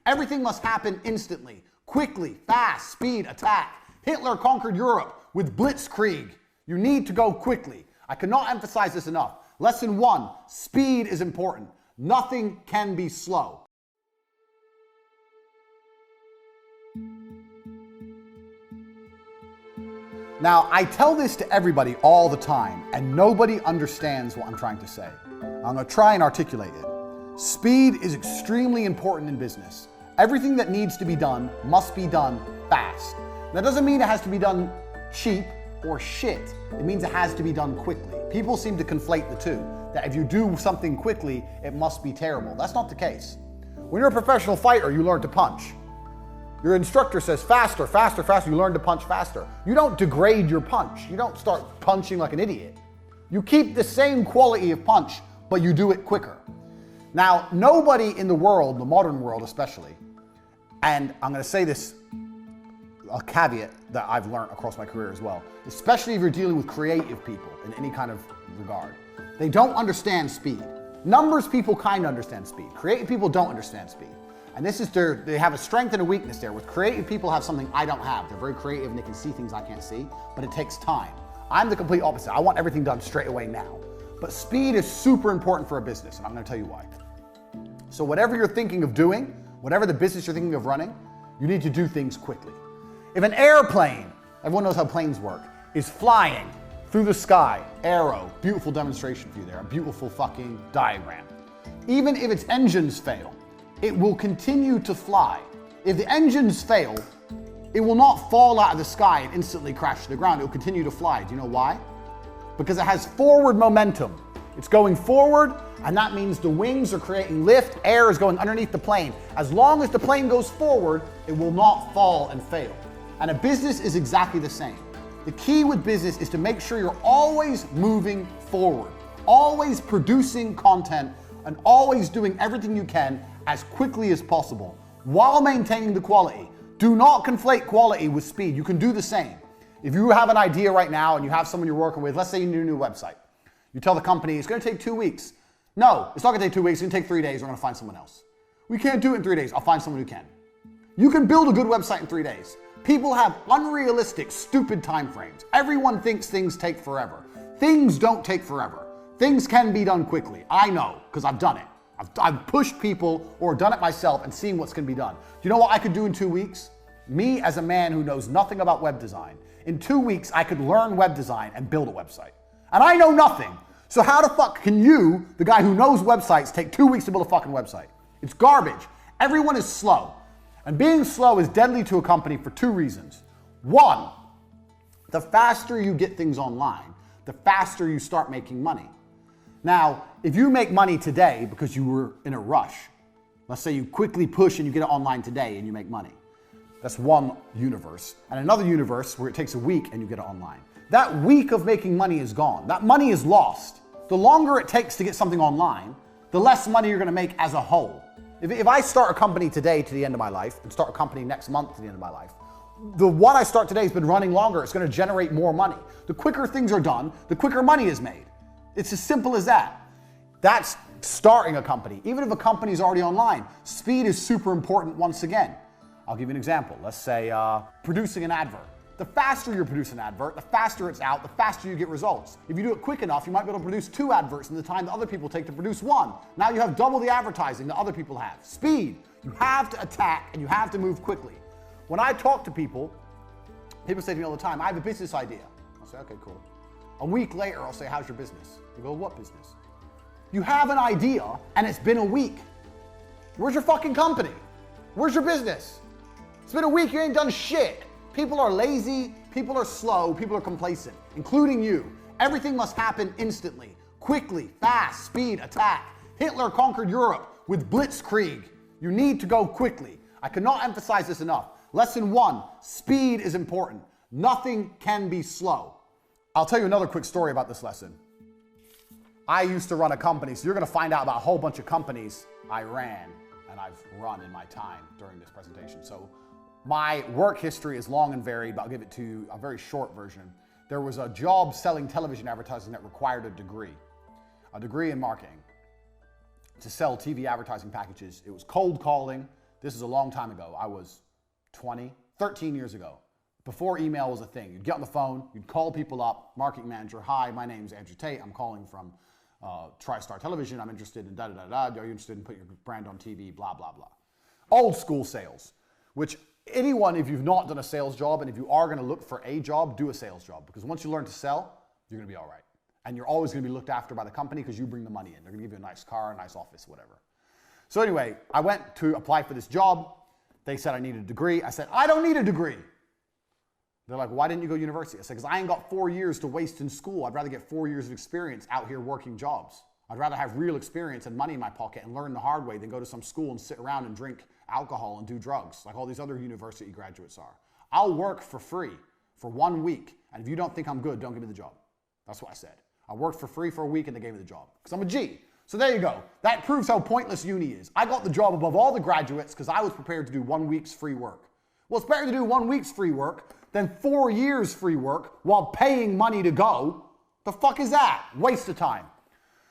Everything must happen instantly, quickly, fast, speed, attack. Hitler conquered Europe with blitzkrieg. You need to go quickly. I cannot emphasize this enough. Lesson 1, speed is important. Nothing can be slow. Now, I tell this to everybody all the time, and nobody understands what I'm trying to say. I'm going to try and articulate it. Speed is extremely important in business. Everything that needs to be done must be done fast. That doesn't mean it has to be done cheap or shit. It means it has to be done quickly. People seem to conflate the two, that if you do something quickly, it must be terrible. That's not the case. When you're a professional fighter, you learn to punch. Your instructor says faster, faster, faster. You learn to punch faster. You don't degrade your punch. You don't start punching like an idiot. You keep the same quality of punch, but you do it quicker. Now, nobody in the world, the modern world especially, and I'm going to say this, a caveat that I've learned across my career as well, especially if you're dealing with creative people in any kind of regard, they don't understand speed. Numbers people kind of understand speed. Creative people don't understand speed. And this is they have a strength and a weakness there. With creative people have something I don't have. They're very creative and they can see things I can't see, but it takes time. I'm the complete opposite. I want everything done straight away now. But speed is super important for a business, and I'm going to tell you why. So whatever you're thinking of doing, whatever the business you're thinking of running, you need to do things quickly. If an airplane, everyone knows how planes work, is flying through the sky, arrow, beautiful demonstration for you there, a beautiful fucking diagram. Even if its engines fail, it will continue to fly. If the engines fail, it will not fall out of the sky and instantly crash to the ground. It will continue to fly. Do you know why? Because it has forward momentum. It's going forward, and that means the wings are creating lift, air is going underneath the plane. As long as the plane goes forward, it will not fall and fail. And a business is exactly the same. The key with business is to make sure you're always moving forward, always producing content, and always doing everything you can as quickly as possible while maintaining the quality. Do not conflate quality with speed. You can do the same. If you have an idea right now and you have someone you're working with, let's say you need a new website. You tell the company it's going to take 2 weeks. No, it's not going to take 2 weeks. It's going to take 3 days. We're going to find someone else. We can't do it in 3 days. I'll find someone who can. You can build a good website in 3 days. People have unrealistic, stupid time frames. Everyone thinks things take forever. Things don't take forever. Things can be done quickly. I know, because I've done it. I've pushed people or done it myself and seen what's going to be done. Do you know what I could do in 2 weeks? Me, as a man who knows nothing about web design, in 2 weeks, I could learn web design and build a website. And I know nothing. So how the fuck can you, the guy who knows websites, take 2 weeks to build a fucking website? It's garbage. Everyone is slow. And being slow is deadly to a company for 2 reasons. 1, the faster you get things online, the faster you start making money. Now, if you make money today because you were in a rush, let's say you quickly push and you get it online today and you make money. That's one universe. And another universe where it takes a week and you get it online. That week of making money is gone. That money is lost. The longer it takes to get something online, the less money you're going to make as a whole. If I start a company today to the end of my life and start a company next month to the end of my life, the one I start today has been running longer. It's going to generate more money. The quicker things are done, the quicker money is made. It's as simple as that. That's starting a company. Even if a company is already online, speed is super important once again. I'll give you an example. Let's say producing an advert. The faster you produce an advert, the faster it's out, the faster you get results. If you do it quick enough, you might be able to produce 2 adverts in the time that other people take to produce 1. Now you have double the advertising that other people have. Speed. You have to attack and you have to move quickly. When I talk to people, people say to me all the time, I have a business idea. I'll say, okay, cool. A week later, I'll say, how's your business? You go, what business? You have an idea and it's been a week. Where's your fucking company? Where's your business? It's been a week, you ain't done shit. People are lazy, people are slow, people are complacent, including you. Everything must happen instantly, quickly, fast, speed, attack. Hitler conquered Europe with blitzkrieg. You need to go quickly. I cannot emphasize this enough. Lesson 1, speed is important. Nothing can be slow. I'll tell you another quick story about this lesson. I used to run a company, so you're going to find out about a whole bunch of companies I ran and I've run in my time during this presentation. So my work history is long and varied, but I'll give it to you a very short version. There was a job selling television advertising that required a degree in marketing to sell TV advertising packages. It was cold calling, This is a long time ago. I was 13 years ago. Before email was a thing. You'd get on the phone, you'd call people up, marketing manager, hi, my name's Andrew Tate, I'm calling from TriStar Television, I'm interested in da-da-da-da, are you interested in putting your brand on TV, blah, blah, blah. Old school sales, which anyone, if you've not done a sales job, and if you are gonna look for a job, do a sales job. Because once you learn to sell, you're gonna be all right. And you're always gonna be looked after by the company because you bring the money in. They're gonna give you a nice car, a nice office, whatever. So anyway, I went to apply for this job. They said I needed a degree. I said, I don't need a degree. They're like, why didn't you go to university? I said, because I ain't got 4 years to waste in school. I'd rather get 4 years of experience out here working jobs. I'd rather have real experience and money in my pocket and learn the hard way than go to some school and sit around and drink alcohol and do drugs like all these other university graduates are. I'll work for free for 1 week. And if you don't think I'm good, don't give me the job. That's what I said. I worked for free for a week and they gave me the job because I'm a G. So there you go. That proves how pointless uni is. I got the job above all the graduates because I was prepared to do 1 week's free work. Well, it's better to do 1 week's free work than 4 years free work while paying money to go. The fuck is that? Waste of time.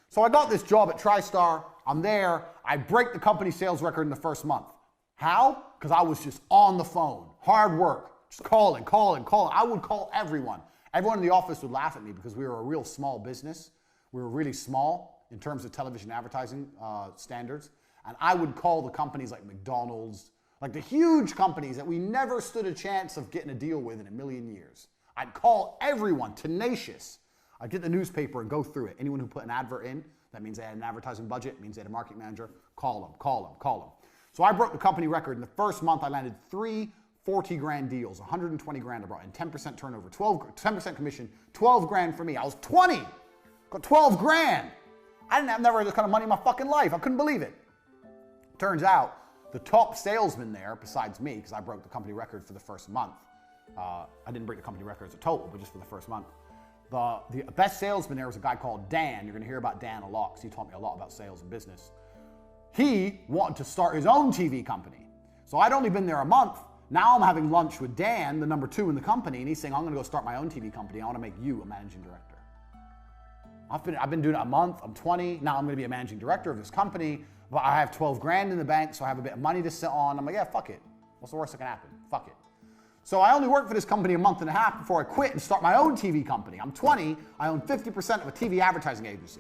So I got this job at TriStar. I'm there. I break the company sales record in the first month. How? Because I was just on the phone. Hard work. Just calling. I would call everyone. Everyone in the office would laugh at me because we were a real small business. We were really small in terms of television advertising standards. And I would call the companies like McDonald's, like the huge companies that we never stood a chance of getting a deal with in a million years. I'd call everyone, tenacious. I'd get the newspaper and go through it. Anyone who put an advert in, that means they had an advertising budget, means they had a marketing manager, call them. So I broke the company record. In the first month, I landed 3 40 grand deals, 120 grand I brought in, 10% turnover, 10% commission, 12 grand for me. I was 20, got 12 grand. I didn't have never had this kind of money in my fucking life. I couldn't believe it. Turns out, the top salesman there, besides me, because I broke the company record for the first month. I didn't break the company record as a total, but just for the first month. The best salesman there was a guy called Dan. You're going to hear about Dan a lot because he taught me a lot about sales and business. He wanted to start his own TV company. So I'd only been there a month. Now I'm having lunch with Dan, the number 2 in the company, and he's saying, I'm going to go start my own TV company. I want to make you a managing director. I've been doing it a month. I'm 20. Now I'm going to be a managing director of this company. But I have 12 grand in the bank, so I have a bit of money to sit on. I'm like, yeah, fuck it. What's the worst that can happen? Fuck it. So I only worked for this company a month and a half before I quit and start my own TV company. I'm 20. I own 50% of a TV advertising agency.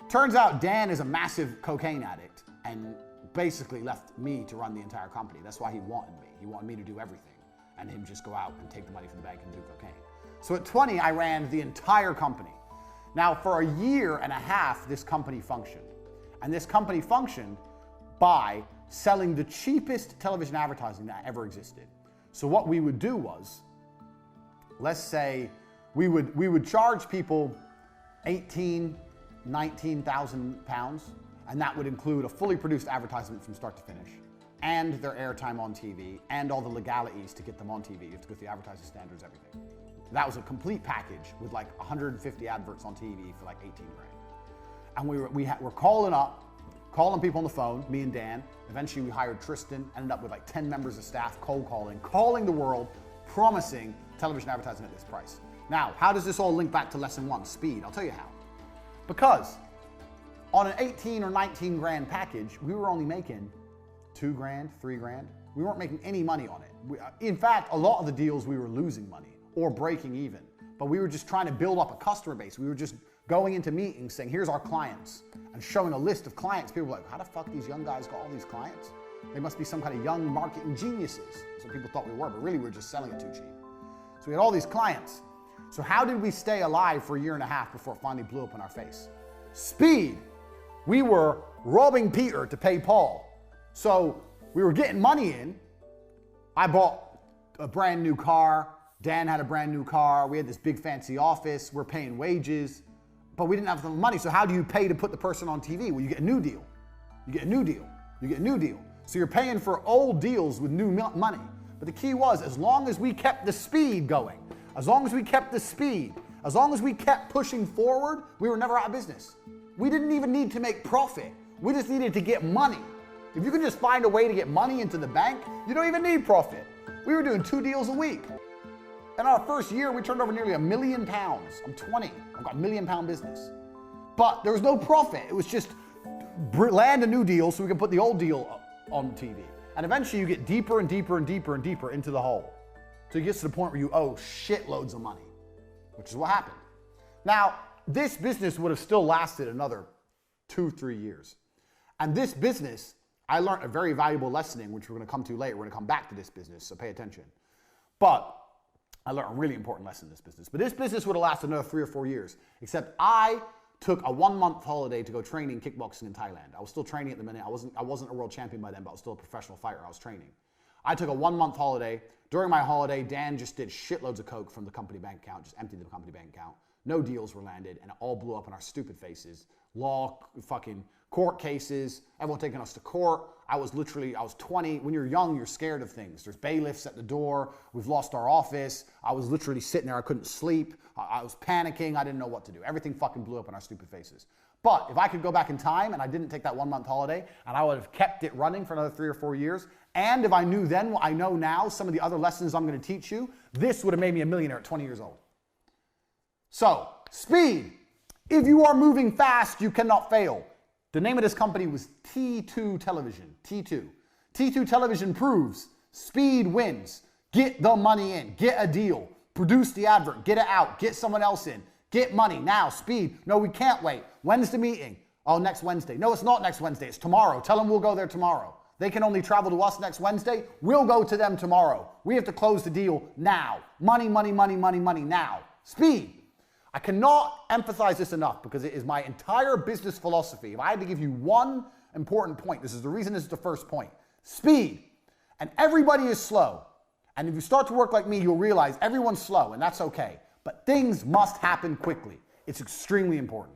Turns out Dan is a massive cocaine addict and basically left me to run the entire company. That's why he wanted me. He wanted me to do everything and him just go out and take the money from the bank and do cocaine. So at 20, I ran the entire company. Now, for a year and a half, this company functioned. And this company functioned by selling the cheapest television advertising that ever existed. So what we would do was, let's say we would charge people 19,000 pounds, and that would include a fully produced advertisement from start to finish, and their airtime on TV, and all the legalities to get them on TV. You have to go through the advertising standards, everything. That was a complete package with like 150 adverts on TV for like 18 grand. And we're calling people on the phone, me and Dan. Eventually we hired Tristan, ended up with like 10 members of staff, cold calling the world, promising television advertising at this price. Now, how does this all link back to lesson 1, speed? I'll tell you how. Because on an 18 or 19 grand package, we were only making 2 grand, 3 grand. We weren't making any money on it. In fact, a lot of the deals we were losing money or breaking even, but we were just trying to build up a customer base. We were just going into meetings saying, here's our clients, and showing a list of clients. People were like, how the fuck these young guys got all these clients? They must be some kind of young marketing geniuses. So people thought we were, but really we were just selling it too cheap. So we had all these clients. So how did we stay alive for a year and a half before it finally blew up in our face? Speed. We were robbing Peter to pay Paul. So we were getting money in. I bought a brand new car. Dan had a brand new car. We had this big fancy office. We're paying wages, but we didn't have the money. So how do you pay to put the person on TV? Well, you get a new deal. You get a new deal. You get a new deal. So you're paying for old deals with new money. But the key was, as long as we kept the speed going, as long as we kept pushing forward, we were never out of business. We didn't even need to make profit. We just needed to get money. If you can just find a way to get money into the bank, you don't even need profit. We were doing 2 deals a week. In our first year, we turned over nearly £1 million. I'm 20. I've got £1 million business. But there was no profit. It was just land a new deal so we can put the old deal on TV. And eventually you get deeper and deeper and deeper and deeper into the hole. So it gets to the point where you owe shitloads of money, which is what happened. Now, this business would have still lasted another 2-3 years. And this business, I learned a very valuable lesson in, which we're going to come to later. We're going to come back to this business, so pay attention. But I learned a really important lesson in this business. But this business would have lasted another 3 or 4 years, except I took a 1-month holiday to go training kickboxing in Thailand. I was still training at the minute. I wasn't a world champion by then, but I was still a professional fighter. I was training. I took a 1-month holiday. During my holiday, Dan just did shitloads of coke from the company bank account, just emptied the company bank account. No deals were landed, and it all blew up in our stupid faces. Law, fucking court cases, everyone taking us to court. I was 20. When you're young, you're scared of things. There's bailiffs at the door. We've lost our office. I was literally sitting there. I couldn't sleep. I was panicking. I didn't know what to do. Everything fucking blew up in our stupid faces. But if I could go back in time and I didn't take that 1-month holiday and I would have kept it running for another 3 or 4 years, and if I knew then what I know now, some of the other lessons I'm going to teach you, this would have made me a millionaire at 20 years old. So, speed. If you are moving fast, you cannot fail. The name of this company was T2 Television. T2. T2 Television proves speed wins. Get the money in. Get a deal. Produce the advert. Get it out. Get someone else in. Get money now. Speed. No, we can't wait. When's the meeting? Oh, next Wednesday. No, it's not next Wednesday. It's tomorrow. Tell them we'll go there tomorrow. They can only travel to us next Wednesday. We'll go to them tomorrow. We have to close the deal now. Money, money, money, money, money now. Speed. I cannot emphasize this enough because it is my entire business philosophy. If I had to give you one important point, this is the reason this is the first point. Speed. And everybody is slow. And if you start to work like me, you'll realize everyone's slow, and that's okay. But things must happen quickly. It's extremely important.